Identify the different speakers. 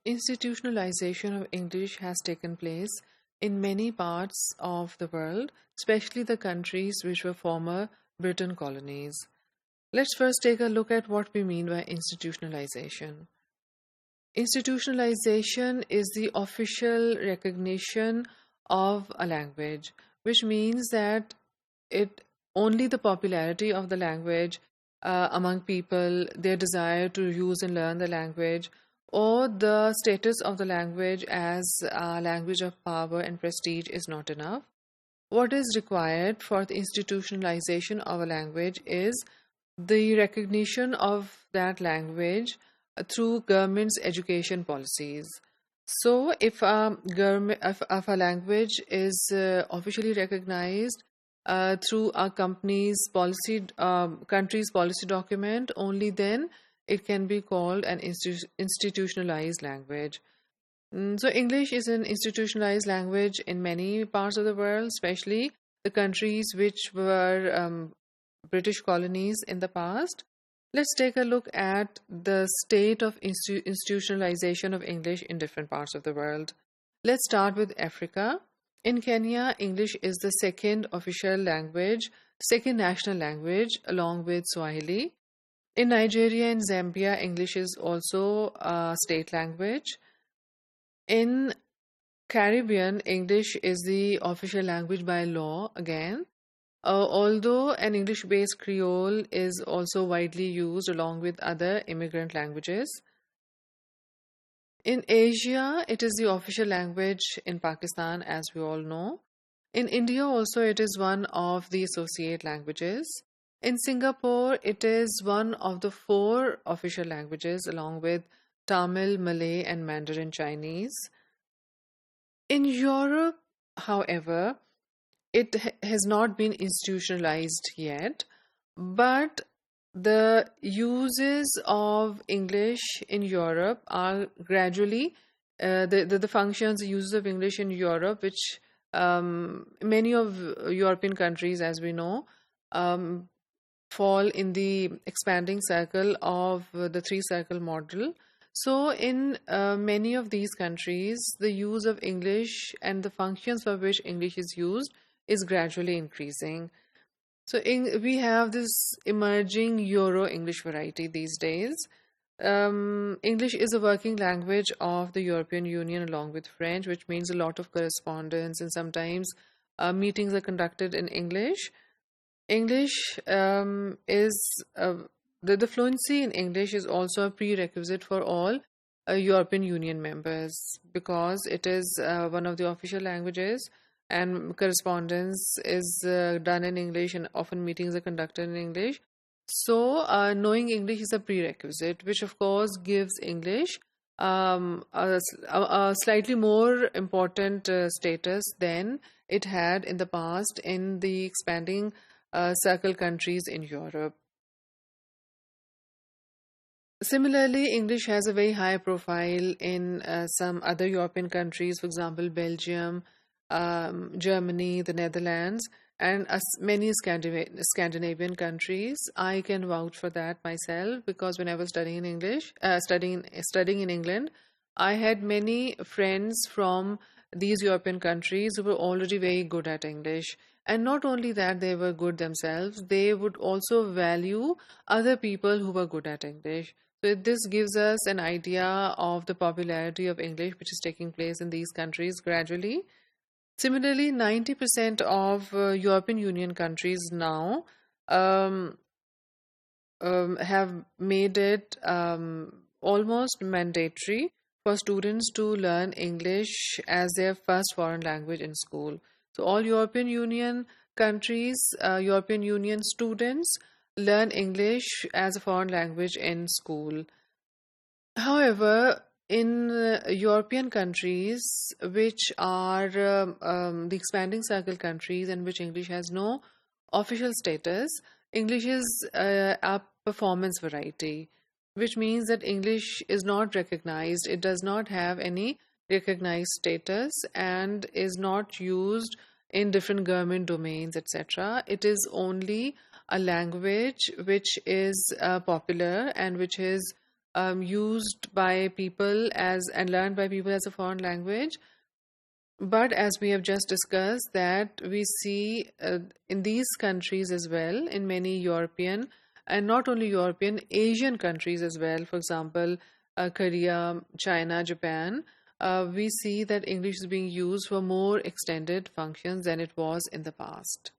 Speaker 1: Institutionalization of English has taken place in many parts of the world, especially the countries which were former Britain colonies. Let's first take a look at what we mean by institutionalization. Institutionalization is the official recognition of a language, which means that it only the popularity of the language among people, their desire to use and learn the language, or the status of the language as a language of power and prestige is not enough. What is required for the institutionalization of a language is the recognition of that language through government's education policies. So, if a language is officially recognized through a country's policy document, only then it can be called an institutionalized language. So English is an institutionalized language in many parts of the world, especially the countries which were British colonies in the past. Let's take a look at the state of institutionalization of English in different parts of the world. Let's start with Africa. In Kenya, English is the second official language, second national language, along with Swahili. In Nigeria and Zambia, English is also a state language. In Caribbean, English is the official language by law again. Although an English-based Creole is also widely used along with other immigrant languages. In Asia, it is the official language in Pakistan, as we all know. In India also, it is one of the associate languages. In Singapore, it is one of the 4 official languages along with Tamil, Malay, and Mandarin Chinese. In Europe, however, it has not been institutionalized yet, but the uses of English in Europe are gradually, the functions, the uses of English in Europe, which many of European countries, as we know, fall in the expanding circle of the 3-circle model. So in many of these countries, the use of English and the functions for which English is used is gradually increasing. So we have this emerging Euro-English variety these days. English is a working language of the European Union along with French, which means a lot of correspondence, and sometimes meetings are conducted in English. English is the fluency in English is also a prerequisite for all European Union members because it is one of the official languages, and correspondence is done in English, and often meetings are conducted in English. So knowing English is a prerequisite, which of course gives English a slightly more important status than it had in the past in the expanding circle countries in Europe. Similarly, English has a very high profile in some other European countries, for example, Belgium, Germany, the Netherlands, and many Scandinavian countries. I can vouch for that myself because when I was studying in English, studying in England, I had many friends from these European countries who were already very good at English. And not only that, they were good themselves, they would also value other people who were good at English. So this gives us an idea of the popularity of English which is taking place in these countries gradually. Similarly, 90% of European Union countries now have made it almost mandatory for students to learn English as their first foreign language in school. So all European Union countries, European Union students learn English as a foreign language in school. However, in European countries, which are the expanding circle countries in which English has no official status, English is a performance variety, which means that English is not recognized. It does not have any recognized status and is not used in different government domains, etc. It is only a language which is popular and which is used by people as and learned by people as a foreign language. But as we have just discussed, that we see in these countries as well, in many European and not only European, Asian countries as well, for example, Korea, China, Japan, we see that English is being used for more extended functions than it was in the past.